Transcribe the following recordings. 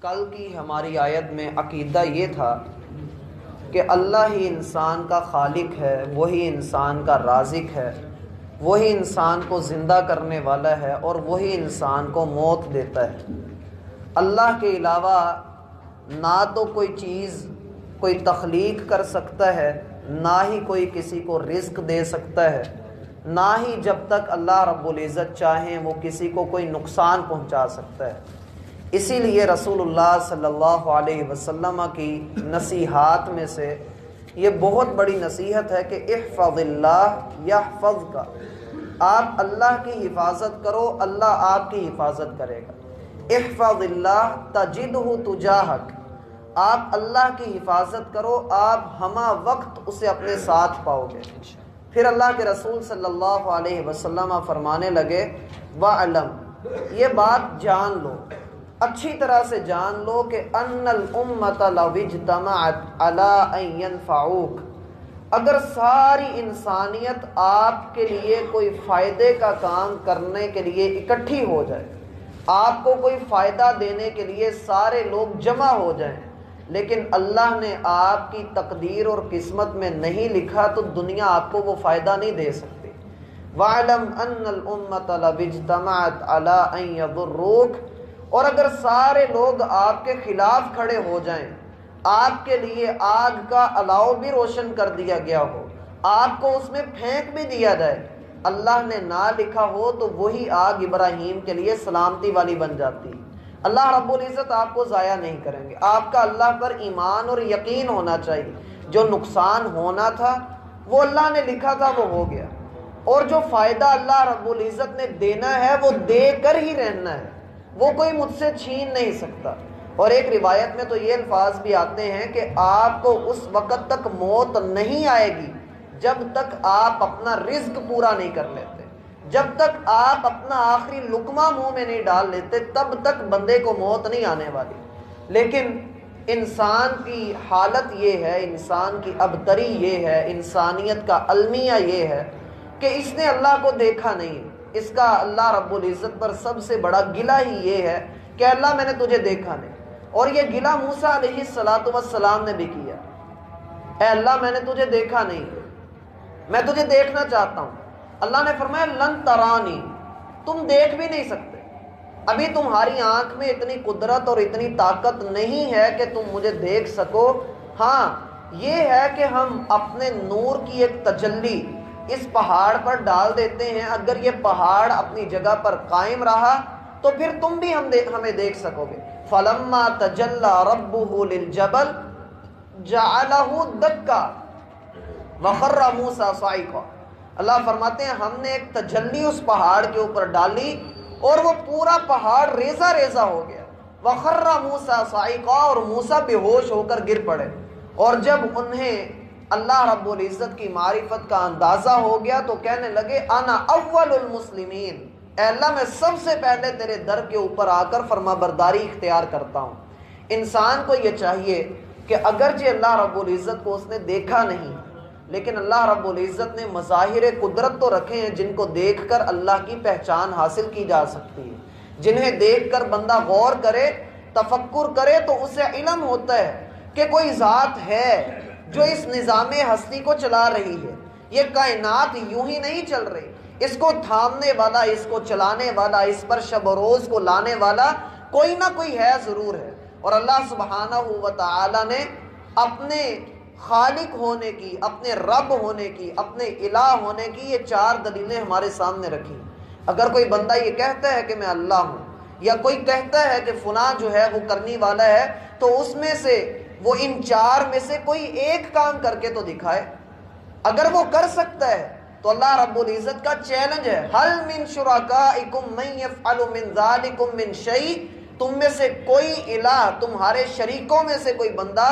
کل کی ہماری آیت میں عقیدہ یہ تھا کہ اللہ ہی انسان کا خالق ہے، وہی انسان کا رازق ہے، وہی انسان کو زندہ کرنے والا ہے اور وہی انسان کو موت دیتا ہے۔ اللہ کے علاوہ نہ تو کوئی چیز کوئی تخلیق کر سکتا ہے، نہ ہی کوئی کسی کو رزق دے سکتا ہے، نہ ہی جب تک اللہ رب العزت چاہیں وہ کسی کو کوئی نقصان پہنچا سکتا ہے۔ اسی لیے رسول اللہ صلی اللہ علیہ وسلم کی نصیحات میں سے یہ بہت بڑی نصیحت ہے کہ احفظ اللہ یحفظک، آپ اللہ کی حفاظت کرو، اللہ آپ کی حفاظت کرے گا۔ احفظ اللہ تجدہ تجاہک، آپ اللہ کی حفاظت کرو، آپ ہمہ وقت اسے اپنے ساتھ پاؤ گے۔ پھر اللہ کے رسول صلی اللہ علیہ وسلم فرمانے لگے وَعْلَمْ، یہ بات جان لو، اچھی طرح سے جان لو کہ ان الامۃ لو اجتمعت علی ان ینفعوک، اگر ساری انسانیت آپ کے لیے کوئی فائدے کا کام کرنے کے لیے اکٹھی ہو جائے، آپ کو کوئی فائدہ دینے کے لیے سارے لوگ جمع ہو جائیں، لیکن اللہ نے آپ کی تقدیر اور قسمت میں نہیں لکھا تو دنیا آپ کو وہ فائدہ نہیں دے سکتی۔ وَعْلَمْ أَنَّ الْأُمَّةَ لَوْ اجْتَمَعَتْ عَلَىٰ أَن يَضُرُّوكَ، اور اگر سارے لوگ آپ کے خلاف کھڑے ہو جائیں، آپ کے لیے آگ کا الاؤ بھی روشن کر دیا گیا ہو، آپ کو اس میں پھینک بھی دیا جائے، اللہ نے نہ لکھا ہو تو وہی آگ ابراہیم کے لیے سلامتی والی بن جاتی۔ اللہ رب العزت آپ کو ضائع نہیں کریں گے، آپ کا اللہ پر ایمان اور یقین ہونا چاہیے۔ جو نقصان ہونا تھا وہ اللہ نے لکھا تھا، وہ ہو گیا، اور جو فائدہ اللہ رب العزت نے دینا ہے وہ دے کر ہی رہنا ہے، وہ کوئی مجھ سے چھین نہیں سکتا۔ اور ایک روایت میں تو یہ الفاظ بھی آتے ہیں کہ آپ کو اس وقت تک موت نہیں آئے گی جب تک آپ اپنا رزق پورا نہیں کر لیتے، جب تک آپ اپنا آخری لقمہ منہ میں نہیں ڈال لیتے تب تک بندے کو موت نہیں آنے والی۔ لیکن انسان کی حالت یہ ہے، انسان کی ابتری یہ ہے، انسانیت کا المیہ یہ ہے کہ اس نے اللہ کو دیکھا نہیں۔ اس کا اللہ رب العزت پر سب سے بڑا گلہ ہی یہ ہے کہ اللہ میں نے تجھے دیکھا نہیں، اور یہ گلہ موسیٰ علیہ السلام نے بھی کیا، اے اللہ میں نے تجھے دیکھا نہیں، میں تجھے دیکھنا چاہتا ہوں۔ اللہ نے فرمایا لن ترانی، تم دیکھ بھی نہیں سکتے، ابھی تمہاری آنکھ میں اتنی قدرت اور اتنی طاقت نہیں ہے کہ تم مجھے دیکھ سکو۔ ہاں یہ ہے کہ ہم اپنے نور کی ایک تجلی اس پہاڑ پر ڈال دیتے ہیں، اگر یہ پہاڑ اپنی جگہ پر قائم رہا تو پھر تم بھی ہمیں دیکھ سکو گے۔ فَلَمَّا تَجَلَّى رَبُّهُ لِلْجَبَلِ جَعَلَهُ دَكًّا وَخَرَّ مُوسَىٰ صَعِقًا، اللہ فرماتے ہیں ہم نے ایک تجلی اس پہاڑ کے اوپر ڈالی اور وہ پورا پہاڑ ریزہ ریزہ ہو گیا۔ وَخَرَّ مُوسَىٰ صَعِقًا، اور موسیٰ بے ہوش ہو کر گر پڑے۔ اور جب انہیں اللہ رب العزت کی معرفت کا اندازہ ہو گیا تو کہنے لگے انا اول المسلمین، اے اللہ میں سب سے پہلے تیرے در کے اوپر آ کر فرما برداری اختیار کرتا ہوں۔ انسان کو یہ چاہیے کہ اگرچہ اللہ رب العزت کو اس نے دیکھا نہیں، لیکن اللہ رب العزت نے مظاہر قدرت تو رکھے ہیں جن کو دیکھ کر اللہ کی پہچان حاصل کی جا سکتی ہے، جنہیں دیکھ کر بندہ غور کرے، تفکر کرے تو اسے علم ہوتا ہے کہ کوئی ذات ہے جو اس نظام ہستی کو چلا رہی ہے، یہ کائنات یوں ہی نہیں چل رہی، اس کو تھامنے والا، اس کو چلانے والا، اس پر شب و روز کو لانے والا کوئی نہ کوئی ہے، ضرور ہے۔ اور اللہ سبحانہ و تعالی نے اپنے خالق ہونے کی، اپنے رب ہونے کی، اپنے الہ ہونے کی یہ چار دلیلیں ہمارے سامنے رکھی۔ اگر کوئی بندہ یہ کہتا ہے کہ میں اللہ ہوں، یا کوئی کہتا ہے کہ فلاں جو ہے وہ کرنے والا ہے، تو اس میں سے وہ ان چار میں سے کوئی ایک کام کر کے تو دکھائے۔ اگر وہ کر سکتا ہے تو اللہ رب العزت کا چیلنج ہے، هل من شرکائکم من یفعل من ذلکم من شیء، تم میں سے کوئی الہ، تمہارے شریکوں میں سے کوئی بندہ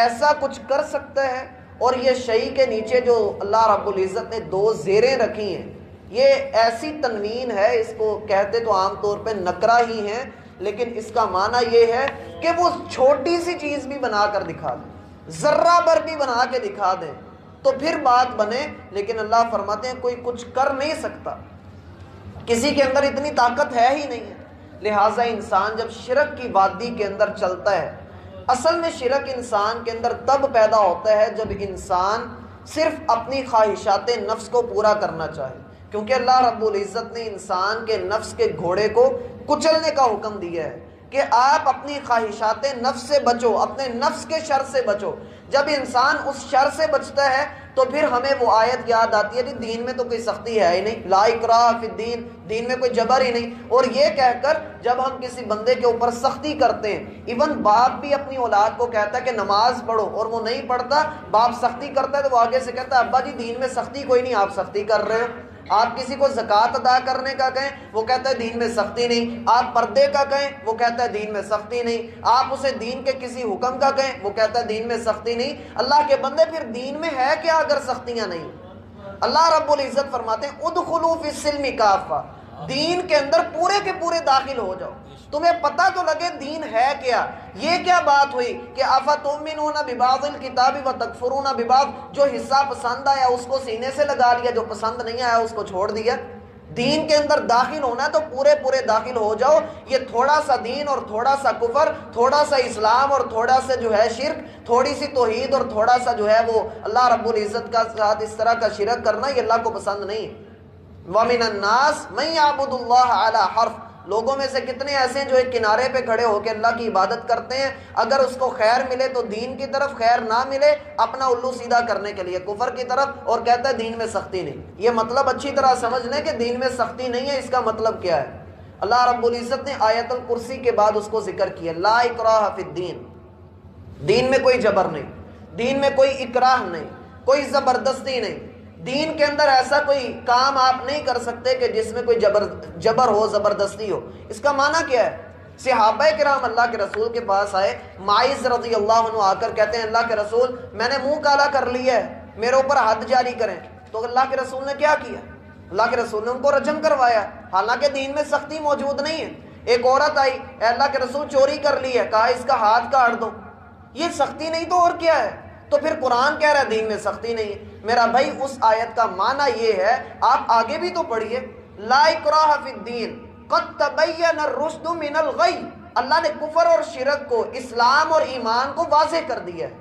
ایسا کچھ کر سکتا ہے؟ اور یہ شیء کے نیچے جو اللہ رب العزت نے دو زیریں رکھی ہیں، یہ ایسی تنوین ہے، اس کو کہتے تو عام طور پہ نکرہ ہی ہیں، لیکن اس کا معنی یہ ہے کہ وہ چھوٹی سی چیز بھی بنا کر دکھا دیں، ذرہ بھر بھی بنا کے دکھا دیں تو پھر بات بنے۔ لیکن اللہ فرماتے ہیں کوئی کچھ کر نہیں سکتا، کسی کے اندر اتنی طاقت ہے ہی نہیں ہے، لہٰذا انسان جب شرک کی وادی کے اندر چلتا ہے، اصل میں شرک انسان کے اندر تب پیدا ہوتا ہے جب انسان صرف اپنی خواہشات نفس کو پورا کرنا چاہے، کیونکہ اللہ رب العزت نے انسان کے نفس کے گھوڑے کو کچلنے کا حکم دیا ہے کہ آپ اپنی خواہشات نفس سے بچو، اپنے نفس کے شر سے بچو۔ جب انسان اس شر سے بچتا ہے تو پھر ہمیں وہ آیت یاد آتی ہے کہ دین میں تو کوئی سختی ہے ہی نہیں، لا اکراہ فی الدین، دین میں کوئی جبر ہی نہیں۔ اور یہ کہہ کر جب ہم کسی بندے کے اوپر سختی کرتے ہیں، ایون باپ بھی اپنی اولاد کو کہتا ہے کہ نماز پڑھو اور وہ نہیں پڑھتا، باپ سختی کرتا ہے تو وہ آگے سے کہتا ہے ابا جی دین میں سختی کوئی نہیں، آپ سختی کر رہے ہو۔ آپ کسی کو زکوٰۃ ادا کرنے کا کہیں، وہ کہتا ہے دین میں سختی نہیں۔ آپ پردے کا کہیں، وہ کہتا ہے دین میں سختی نہیں۔ آپ اسے دین کے کسی حکم کا کہیں، وہ کہتا ہے دین میں سختی نہیں۔ اللہ کے بندے پھر دین میں ہے کیا اگر سختیاں نہیں؟ اللہ رب العزت فرماتے ہیں ادخلوا فی السلم کافہ، دین کے اندر پورے کے پورے داخل ہو جاؤ، تمہیں پتہ تو لگے دین ہے کیا۔ یہ کیا بات ہوئی کہ افتؤمنون ببعض الکتاب وتکفرون ببعض، جو حصہ پسند آیا اس کو سینے سے لگا لیا، جو پسند نہیں آیا اس کو چھوڑ دیا۔ دین کے اندر داخل ہونا ہے تو پورے پورے داخل ہو جاؤ۔ یہ تھوڑا سا دین اور تھوڑا سا کفر، تھوڑا سا اسلام اور تھوڑا سا جو ہے شرک، تھوڑی سی توحید اور تھوڑا سا جو ہے وہ اللہ رب العزت کا ساتھ اس طرح کا شرک کرنا، یہ اللہ کو پسند نہیں۔ وَمِنَ النَّاسِ مَن يَعْبُدُ اللَّهَ عَلَى حَرْفٍ، لوگوں میں سے کتنے ایسے ہیں جو ایک کنارے پہ کھڑے ہو کے اللہ کی عبادت کرتے ہیں، اگر اس کو خیر ملے تو دین کی طرف، خیر نہ ملے اپنا الو سیدھا کرنے کے لیے کفر کی طرف، اور کہتا ہے دین میں سختی نہیں۔ یہ مطلب اچھی طرح سمجھ لیں کہ دین میں سختی نہیں ہے، اس کا مطلب کیا ہے۔ اللہ رب العزت نے آیت الکرسی کے بعد اس کو ذکر کیا، لا اکراہ فی الدین، دین میں کوئی جبر نہیں، دین میں کوئی اکراہ نہیں، کوئی زبردستی نہیں۔ دین کے اندر ایسا کوئی کام آپ نہیں کر سکتے کہ جس میں کوئی جبر ہو، زبردستی ہو۔ اس کا معنی کیا ہے؟ صحابہ کرام اللہ کے رسول کے پاس آئے، معاذ رضی اللہ عنہ آ کر کہتے ہیں اللہ کے رسول میں نے منہ کالا کر لیا ہے، میرے اوپر حد جاری کریں۔ تو اللہ کے رسول نے کیا کیا؟ اللہ کے رسول نے ان کو رجم کروایا، حالانکہ دین میں سختی موجود نہیں ہے۔ ایک عورت آئی، اے اللہ کے رسول چوری کر لی ہے، کہا اس کا ہاتھ کاٹ دو۔ یہ سختی نہیں تو اور کیا ہے؟ تو پھر قرآن کہہ رہا ہے دین میں سختی نہیں ہے۔ میرا بھائی اس آیت کا معنی یہ ہے، آپ آگے بھی تو پڑھیے، لا اکراہ فی الدین قد تبین الرشد من الغی، اللہ نے کفر اور شرک کو، اسلام اور ایمان کو واضح کر دیا ہے۔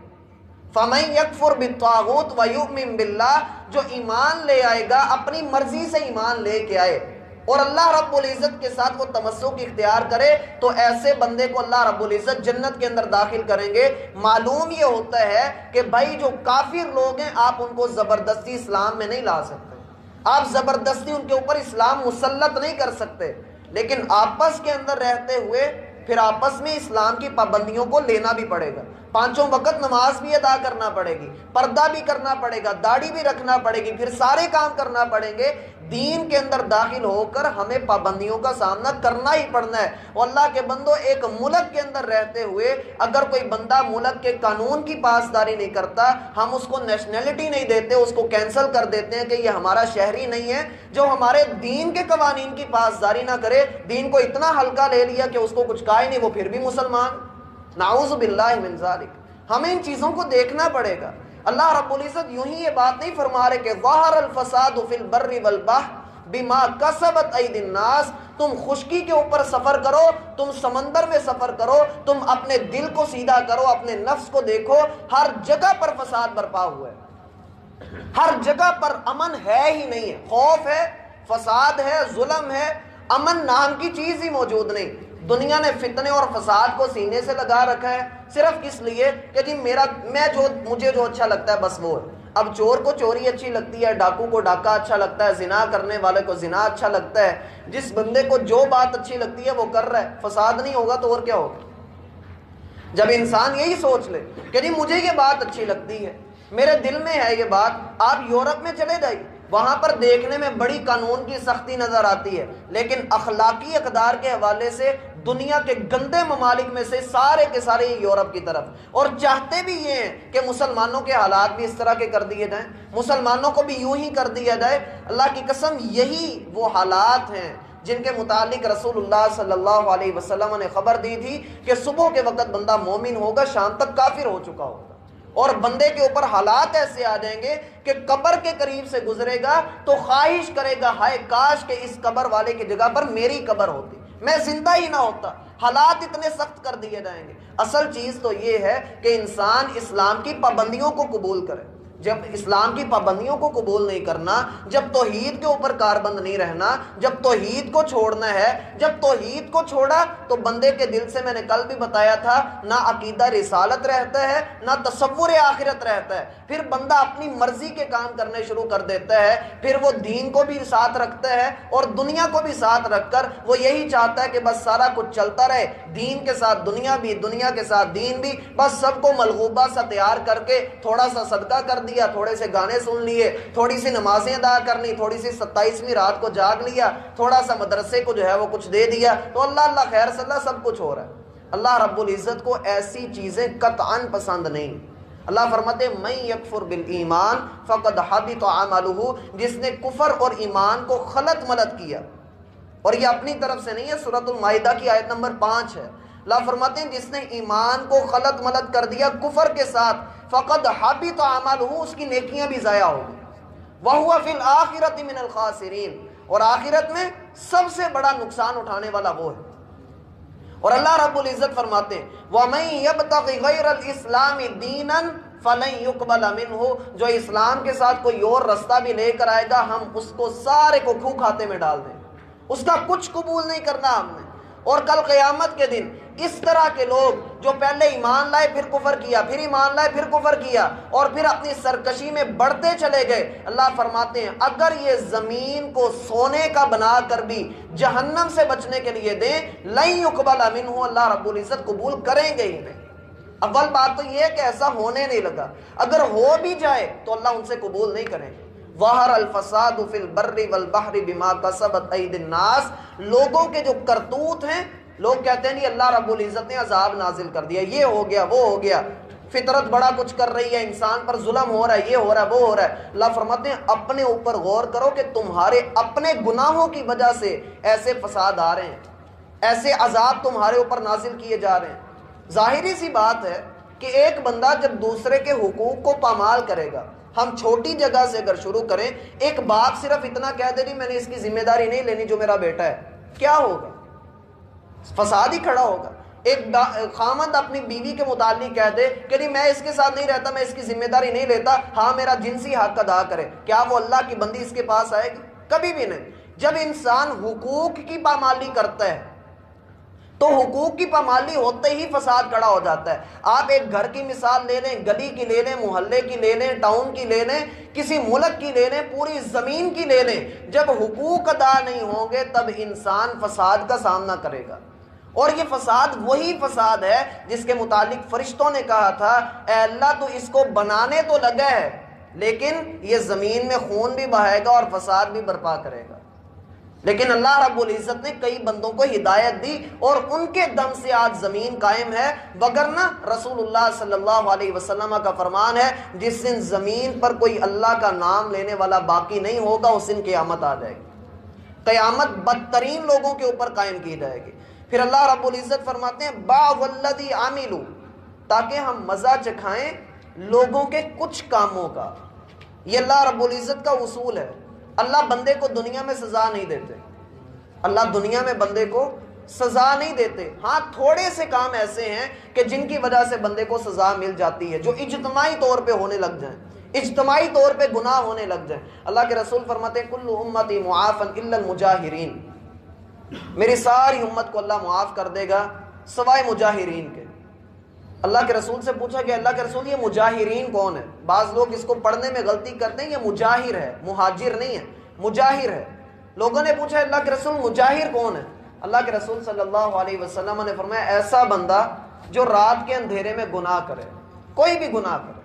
فَمَن يَكْفُرْ بِالطَّاغُوتِ وَيُؤْمِن بِاللَّهِ، جو ایمان لے آئے گا، اپنی مرضی سے ایمان لے کے آئے اور اللہ رب العزت کے ساتھ وہ تمسک اختیار کرے، تو ایسے بندے کو اللہ رب العزت جنت کے اندر داخل کریں گے۔ معلوم یہ ہوتا ہے کہ بھائی جو کافر لوگ ہیں آپ ان کو زبردستی اسلام میں نہیں لا سکتے، آپ زبردستی ان کے اوپر اسلام مسلط نہیں کر سکتے، لیکن آپس کے اندر رہتے ہوئے پھر آپس میں اسلام کی پابندیوں کو لینا بھی پڑے گا۔ پانچوں وقت نماز بھی ادا کرنا پڑے گی، پردہ بھی کرنا پڑے گا، داڑھی بھی رکھنا پڑے گی، پھر سارے کام کرنا پڑیں گے۔ دین کے اندر داخل ہو کر ہمیں پابندیوں کا سامنا کرنا ہی پڑنا ہے۔ اور اللہ کے بندو، ایک ملک کے اندر رہتے ہوئے اگر کوئی بندہ ملک کے قانون کی پاسداری نہیں کرتا، ہم اس کو نیشنلٹی نہیں دیتے، اس کو کینسل کر دیتے ہیں کہ یہ ہمارا شہری نہیں ہے۔ جو ہمارے دین کے قوانین کی پاسداری نہ کرے، دین کو اتنا ہلکا لے لیا کہ اس کو کچھ کہا ہی نہیں، وہ پھر بھی مسلمان، نعوذ باللہ من ذالک۔ ہمیں ان چیزوں کو دیکھنا پڑے گا۔ اللہ رب العزت یوں ہی یہ بات نہیں فرما رہے کہ ظہر الفساد فی البر والبحر بما کسبت ایدی الناس، تم خشکی کے اوپر سفر کرو، تم سمندر میں سفر کرو، تم اپنے دل کو سیدھا کرو، اپنے نفس کو دیکھو، ہر جگہ پر فساد برپا ہوا ہے، ہر جگہ پر امن ہے ہی نہیں ہے، خوف ہے، فساد ہے، ظلم ہے، امن نام کی چیز ہی موجود نہیں۔ دنیا نے فتنے اور فساد کو سینے سے لگا رکھا ہے، صرف اس لیے کہ جی مجھے جو اچھا لگتا ہے بس وہ ہے۔ اب چور کو چوری اچھی لگتی ہے، ڈاکو کو ڈاکہ اچھا لگتا ہے، زنا کرنے والے کو زنا اچھا لگتا ہے، جس بندے کو جو بات اچھی لگتی ہے وہ کر رہا ہے۔ فساد نہیں ہوگا تو اور کیا ہوگا؟ جب انسان یہی سوچ لے کہ جی مجھے یہ بات اچھی لگتی ہے، میرے دل میں ہے یہ بات۔ آپ یورپ میں چلے جائیے، وہاں پر دیکھنے میں بڑی قانون کی سختی نظر آتی ہے، لیکن اخلاقی اقدار کے حوالے سے دنیا کے گندے ممالک میں سے سارے کے سارے یورپ کی طرف، اور چاہتے بھی یہ ہیں کہ مسلمانوں کے حالات بھی اس طرح کے کر دیے جائیں، مسلمانوں کو بھی یوں ہی کر دیا جائے۔ اللہ کی قسم یہی وہ حالات ہیں جن کے متعلق رسول اللہ صلی اللہ علیہ وسلم نے خبر دی تھی کہ صبح کے وقت بندہ مومن ہوگا، شام تک کافر ہو چکا ہوگا، اور بندے کے اوپر حالات ایسے آ جائیں گے کہ قبر کے قریب سے گزرے گا تو خواہش کرے گا ہائے کاش کہ اس قبر والے کی جگہ پر میری قبر ہوتی، میں زندہ ہی نہ ہوتا، حالات اتنے سخت کر دیے جائیں گے۔ اصل چیز تو یہ ہے کہ انسان اسلام کی پابندیوں کو قبول کرے۔ جب اسلام کی پابندیوں کو قبول نہیں کرنا، جب توحید کے اوپر کاربند نہیں رہنا، جب توحید کو چھوڑنا ہے، جب توحید کو چھوڑا تو بندے کے دل سے، میں نے کل بھی بتایا تھا، نہ عقیدہ رسالت رہتا ہے، نہ تصور آخرت رہتا ہے۔ پھر بندہ اپنی مرضی کے کام کرنے شروع کر دیتا ہے، پھر وہ دین کو بھی ساتھ رکھتا ہے اور دنیا کو بھی ساتھ رکھ کر وہ یہی چاہتا ہے کہ بس سارا کچھ چلتا رہے، دین کے ساتھ دنیا بھی، دنیا کے ساتھ دین بھی، بس سب کو ملغوبہ سا تیار کر کے تھوڑا سا صدقہ کر دیا، تھوڑے سے گانے سن لیے، تھوڑی سی نمازیں ادا کرنی، تھوڑی سی 27ویں رات کو جاگ لیا، تھوڑا سا مدرسے کو جو ہے وہ کچھ دے دیا، تو اللہ اللہ خیر صلی اللہ سب کچھ ہو رہا ہے۔ اللہ رب العزت کو ایسی چیزیں قطعاً پسند نہیں۔ اللہ فرماتے ہیں من یکفر بالایمان فقد حبط عملہ، جس نے کفر اور ایمان کو خلط ملط کیا، اور یہ اپنی طرف سے نہیں ہے، سورۃ المائدہ کی آیت نمبر 5 ہے۔ اللہ فرماتے ہیں جس نے ایمان کو خلط ملط کر دیا کفر کے ساتھ، فقد حبط عملہ، اس کی نیکیاں بھی ضائع ہو گئی، وہو فی الآخرۃ من الخاسرین، اور آخرت میں سب سے بڑا نقصان اٹھانے والا وہ ہے۔ اور اللہ رب العزت فرماتے ہیں وَمَن يَبْتَغِ غَيْرَ الْإِسْلَامِ دِينًا فَلَن يُقْبَلَ مِنْهُ، جو اسلام کے ساتھ کوئی اور رستہ بھی لے کر آئے گا ہم اس کو سارے کو کھو کھاتے میں ڈال دیں، اس کا کچھ قبول نہیں کرنا ہم نے۔ اور کل قیامت کے دن اس طرح کے لوگ جو پہلے ایمان لائے پھر کفر کیا، پھر ایمان لائے پھر کفر کیا، اور پھر اپنی سرکشی میں بڑھتے چلے گئے، اللہ فرماتے ہیں اگر یہ زمین کو سونے کا بنا کر بھی جہنم سے بچنے کے لیے دیں، لن یقبل منہ، اللہ رب العزت قبول کریں گے ہی نہیں۔ اول بات تو یہ ہے کہ ایسا ہونے نہیں لگا، اگر ہو بھی جائے تو اللہ ان سے قبول نہیں کریں گے۔ ظہر الفساد فی البر والبحر بما کسبت ایدی الناس، لوگوں کے جو کرتوت ہیں، لوگ کہتے ہیں نہیں اللہ رب العزت نے عذاب نازل کر دیا، یہ ہو گیا وہ ہو گیا، فطرت بڑا کچھ کر رہی ہے، انسان پر ظلم ہو رہا ہے، یہ ہو رہا ہے وہ ہو رہا ہے۔ اللہ فرماتے ہیں اپنے اوپر غور کرو کہ تمہارے اپنے گناہوں کی وجہ سے ایسے فساد آ رہے ہیں، ایسے عذاب تمہارے اوپر نازل کیے جا رہے ہیں۔ ظاہری سی بات ہے کہ ایک بندہ جب دوسرے کے حقوق کو پامال کرے گا، ہم چھوٹی جگہ سے اگر شروع کریں، ایک باپ صرف اتنا کہہ دے نہیں میں نے اس کی ذمہ داری نہیں لینی جو میرا بیٹا ہے، کیا ہوگا؟ فساد ہی کھڑا ہوگا۔ ایک خامند اپنی بیوی کے متعلق کہہ دے کہ نہیں میں اس کے ساتھ نہیں رہتا، میں اس کی ذمہ داری نہیں لیتا، ہاں میرا جنسی حق ادا کرے، کیا وہ اللہ کی بندی اس کے پاس آئے گی؟ کبھی بھی نہیں۔ جب انسان حقوق کی پامالی کرتا ہے تو حقوق کی پامالی ہوتے ہی فساد کھڑا ہو جاتا ہے۔ آپ ایک گھر کی مثال لے لیں، گلی کی لے لیں، محلے کی لے لیں، ٹاؤن کی لے لیں، کسی ملک کی لے لیں، پوری زمین کی لے لیں، جب حقوق ادا نہیں ہوں گے تب انسان فساد کا سامنا کرے گا۔ اور یہ فساد وہی فساد ہے جس کے متعلق فرشتوں نے کہا تھا اے اللہ تو اس کو بنانے تو لگا ہے لیکن یہ زمین میں خون بھی بہائے گا اور فساد بھی برپا کرے گا۔ لیکن اللہ رب العزت نے کئی بندوں کو ہدایت دی اور ان کے دم سے آج زمین قائم ہے، وگرنہ رسول اللہ صلی اللہ علیہ وسلم کا فرمان ہے جس دن زمین پر کوئی اللہ کا نام لینے والا باقی نہیں ہوگا اس دن قیامت آ جائے گی، قیامت بدترین لوگوں کے اوپر قائم کی جائے گی۔ پھر اللہ رب العزت فرماتے ہیں بعض الذی عملوا، تاکہ ہم مزہ چکھائیں لوگوں کے کچھ کاموں کا۔ یہ اللہ رب العزت کا اصول ہے۔ اللہ بندے کو دنیا میں سزا نہیں دیتے، اللہ دنیا میں بندے کو سزا نہیں دیتے، ہاں تھوڑے سے کام ایسے ہیں کہ جن کی وجہ سے بندے کو سزا مل جاتی ہے، جو اجتماعی طور پہ ہونے لگ جائیں، اجتماعی طور پہ گناہ ہونے لگ جائیں۔ اللہ کے رسول فرماتے ہیں کل امتی معافا الا المجاہرین، میری ساری امت کو اللہ معاف کر دے گا سوائے مجاہرین کے۔ اللہ کے رسول سے پوچھا کہ اللہ کے رسول یہ مجاہرین کون ہے؟ بعض لوگ اس کو پڑھنے میں غلطی کرتے ہیں، یہ مجاہر ہے، مہاجر نہیں ہے، مجاہر ہے۔ لوگوں نے پوچھا اللہ کے رسول مجاہر کون ہے؟ اللہ کے رسول صلی اللہ علیہ وسلم نے فرمایا ایسا بندہ جو رات کے اندھیرے میں گناہ کرے، کوئی بھی گناہ کرے،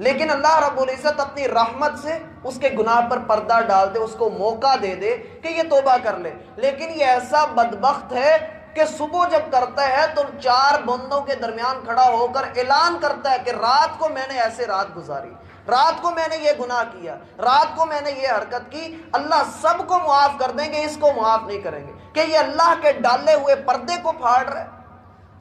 لیکن اللہ رب العزت اپنی رحمت سے اس کے گناہ پر پردہ ڈال دے، اس کو موقع دے دے کہ یہ توبہ کر لے، لیکن یہ ایسا بدبخت ہے کہ صبح جب کرتا ہے تو 4 بندوں کے درمیان کھڑا ہو کر اعلان کرتا ہے کہ رات کو میں نے ایسے رات گزاری، رات کو میں نے یہ گناہ کیا، رات کو میں نے یہ حرکت کی، اللہ سب کو معاف کر دیں گے، اس کو معاف نہیں کریں گے، کہ یہ اللہ کے ڈالے ہوئے پردے کو پھاڑ رہا ہے۔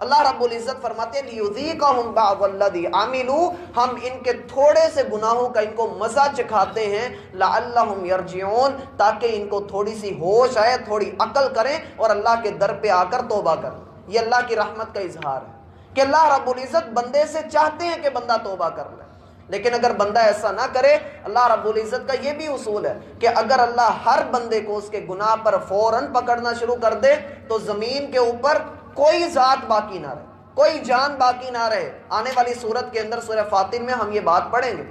اللہ رب العزت فرماتے ہیں لیذیقہم بعض الذی عملوا، ہم ان کے تھوڑے سے گناہوں کا ان کو مزہ چکھاتے ہیں، لعلہم یرجعون، تاکہ ان کو تھوڑی سی ہوش آئے، تھوڑی عقل کریں اور اللہ کے در پہ آ کر توبہ کریں۔ یہ اللہ کی رحمت کا اظہار ہے کہ اللہ رب العزت بندے سے چاہتے ہیں کہ بندہ توبہ کر لے، لیکن اگر بندہ ایسا نہ کرے، اللہ رب العزت کا یہ بھی اصول ہے کہ اگر اللہ ہر بندے کو اس کے گناہ پر فوراً پکڑنا شروع کر دے تو زمین کے اوپر کوئی ذات باقی نہ رہے، کوئی جان باقی نہ رہے۔ آنے والی سورت کے اندر سورہ فاطر میں ہم یہ بات پڑھیں گے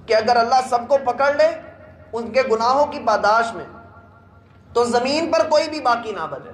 کہ اگر اللہ سب کو پکڑ لے ان کے گناہوں کی پاداش میں تو زمین پر کوئی بھی باقی نہ بچے۔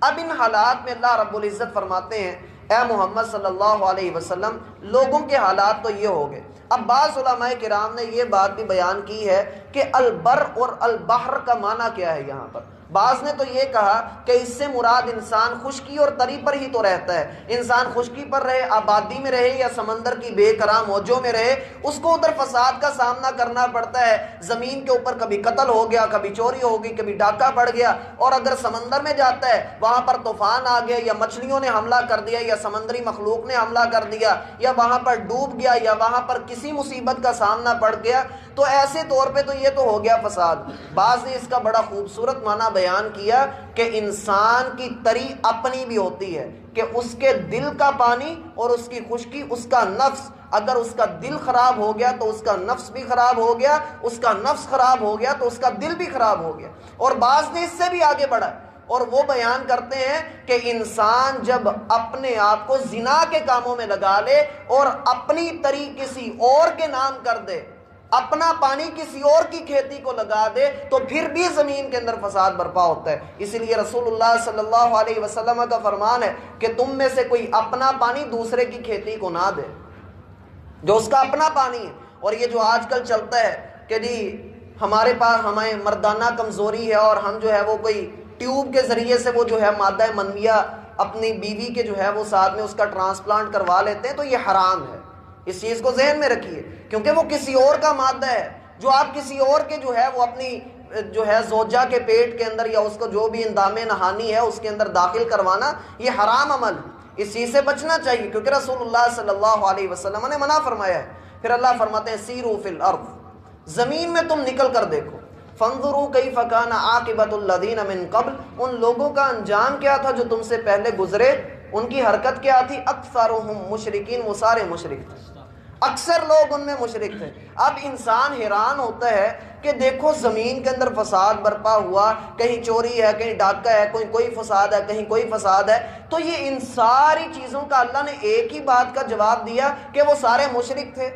اب ان حالات میں اللہ رب العزت فرماتے ہیں اے محمد صلی اللہ علیہ وسلم، لوگوں کے حالات تو یہ ہو گئے۔ اب بعض علماء کرام نے یہ بات بھی بیان کی ہے کہ البر اور البحر کا معنی کیا ہے یہاں پر۔ بعض نے تو یہ کہا کہ اس سے مراد انسان خشکی اور تری پر ہی تو رہتا ہے، انسان خشکی پر رہے، آبادی میں رہے یا سمندر کی بے کرام موجوں میں رہے، اس کو ادھر فساد کا سامنا کرنا پڑتا ہے۔ زمین کے اوپر کبھی قتل ہو گیا، کبھی چوری ہو گئی، کبھی ڈاکہ پڑ گیا، اور اگر سمندر میں جاتا ہے وہاں پر طوفان آ گیا یا مچھلیوں نے حملہ کر دیا یا سمندری مخلوق نے حملہ کر دیا یا وہاں پر ڈوب گیا یا وہاں پر کسی مصیبت کا سامنا پڑ گیا، تو ایسے طور پہ تو یہ تو ہو گیا فساد۔ بعض نے اس کا بڑا خوبصورت معنی بیان کیا کہ انسان کی تری اپنی بھی ہوتی ہے کہ اس کے دل کا پانی اور اس کی خشکی، اس کا نفس، اگر اس کا دل خراب ہو گیا تو اس کا نفس بھی خراب ہو گیا، اس کا نفس خراب ہو گیا تو اس کا دل بھی خراب ہو گیا۔ اور بعض نے اس سے بھی آگے بڑھا اور وہ بیان کرتے ہیں کہ انسان جب اپنے آپ کو زنا کے کاموں میں لگا لے اور اپنی تری کسی اور کے نام کر دے، اپنا پانی کسی اور کی کھیتی کو لگا دے، تو پھر بھی زمین کے اندر فساد برپا ہوتا ہے۔ اس لیے رسول اللہ صلی اللہ علیہ وسلم کا فرمان ہے کہ تم میں سے کوئی اپنا پانی دوسرے کی کھیتی کو نہ دے، جو اس کا اپنا پانی ہے۔ اور یہ جو آج کل چلتا ہے کہ جی ہمارے پاس ہمیں مردانہ کمزوری ہے اور ہم جو ہے وہ کوئی ٹیوب کے ذریعے سے وہ جو ہے مادہ منویہ اپنی بیوی کے جو ہے وہ ساتھ میں اس کا ٹرانسپلانٹ کروا لیتے ہیں، تو یہ حرام ہے۔ اس چیز کو ذہن میں رکھیے، کیونکہ وہ کسی اور کا مادہ ہے، جو آپ کسی اور کے جو ہے وہ اپنی جو ہے زوجہ کے پیٹ کے اندر یا اس کو جو بھی اندام نہانی ہے اس کے اندر داخل کروانا، یہ حرام عمل ہے۔ اس چیز سے بچنا چاہیے کیونکہ رسول اللہ صلی اللہ علیہ وسلم نے منع فرمایا ہے۔ پھر اللہ فرماتے ہیں سیروا فی الارض، زمین میں تم نکل کر دیکھو، فانظروا کیف کان عاقبۃ الذین من قبل، ان لوگوں کا انجام کیا تھا جو تم سے پہلے گزرے، ان کی حرکت کیا تھی، اکثرهم مشرکین، وہ سارے مشرک تھے، اکثر لوگ ان میں مشرک تھے۔ اب انسان حیران ہوتا ہے کہ دیکھو زمین کے اندر فساد برپا ہوا، کہیں چوری ہے، کہیں ڈاکہ ہے، کوئی فساد ہے، کہیں کوئی فساد ہے، تو یہ ان ساری چیزوں کا اللہ نے ایک ہی بات کا جواب دیا کہ وہ سارے مشرک تھے۔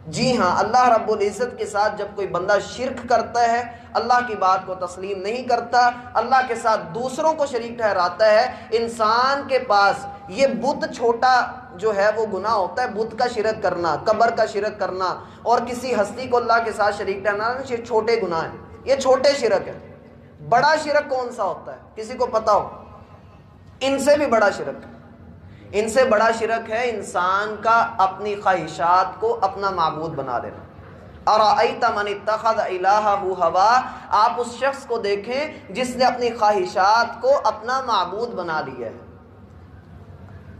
جی ہاں، اللہ رب العزت کے ساتھ جب کوئی بندہ شرک کرتا ہے، اللہ کی بات کو تسلیم نہیں کرتا، اللہ کے ساتھ دوسروں کو شریک ٹھہراتا ہے، انسان کے پاس یہ بت چھوٹا جو ہے وہ گناہ ہوتا ہے، بت کا شرک کرنا، قبر کا شرک کرنا اور کسی ہستی کو اللہ کے ساتھ شریک ٹھہرانا، یہ چھوٹے گناہ ہیں، یہ چھوٹے شرک ہے۔ بڑا شرک کون سا ہوتا ہے کسی کو پتا ہو؟ ان سے بھی بڑا شرک ہے، ان سے بڑا شرک ہے انسان کا اپنی خواہشات کو اپنا معبود بنا لینا۔ ارأیت من اتخذ الہہ ہوا، آپ اس شخص کو دیکھیں جس نے اپنی خواہشات کو اپنا معبود بنا لیا ہے،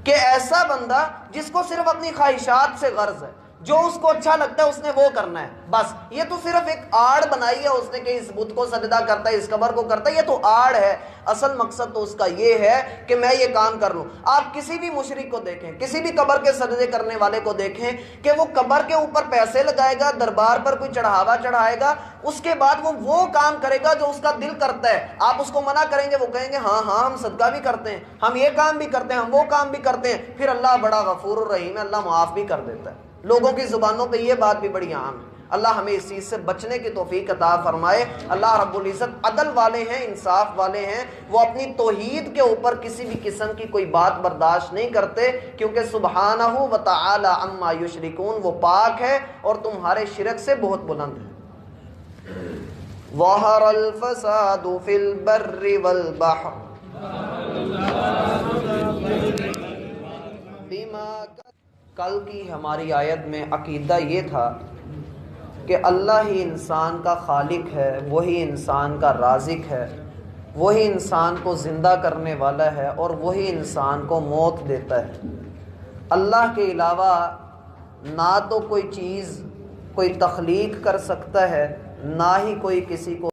کہ ایسا بندہ جس کو صرف اپنی خواہشات سے غرض ہے، جو اس کو اچھا لگتا ہے اس نے وہ کرنا ہے، بس یہ تو صرف ایک آڑ بنائی ہے اس نے کہ اس بت کو سجدہ کرتا ہے، اس قبر کو کرتا ہے، یہ تو آڑ ہے، اصل مقصد تو اس کا یہ ہے کہ میں یہ کام کر لوں۔ آپ کسی بھی مشرک کو دیکھیں، کسی بھی قبر کے سجدے کرنے والے کو دیکھیں کہ وہ قبر کے اوپر پیسے لگائے گا، دربار پر کوئی چڑھاوا چڑھائے گا، اس کے بعد وہ کام کرے گا جو اس کا دل کرتا ہے۔ آپ اس کو منع کریں گے، وہ کہیں گے ہاں ہاں ہم صدقہ بھی کرتے ہیں، ہم یہ کام بھی کرتے ہیں، ہم وہ کام بھی کرتے ہیں، پھر اللہ بڑا غفور الرحیم ہے، اللہ معاف بھی کر دیتا ہے۔ لوگوں کی زبانوں پہ یہ بات بھی بڑی عام ہے۔ اللہ ہمیں اس چیز سے بچنے کی توفیق عطا فرمائے۔ اللہ رب العزت عدل والے ہیں، انصاف والے ہیں، وہ اپنی توحید کے اوپر کسی بھی قسم کی کوئی بات برداشت نہیں کرتے، کیونکہ سبحانہ و تعالی عما یشرکون، وہ پاک ہے اور تمہارے شرک سے بہت بلند ہے۔ ظہر الفساد فی البر والبحر کل کی ہماری آیت میں عقیدہ یہ تھا کہ اللہ ہی انسان کا خالق ہے، وہی انسان کا رازق ہے، وہی انسان کو زندہ کرنے والا ہے اور وہی انسان کو موت دیتا ہے۔ اللہ کے علاوہ نہ تو کوئی چیز کوئی تخلیق کر سکتا ہے، نہ ہی کوئی کسی کو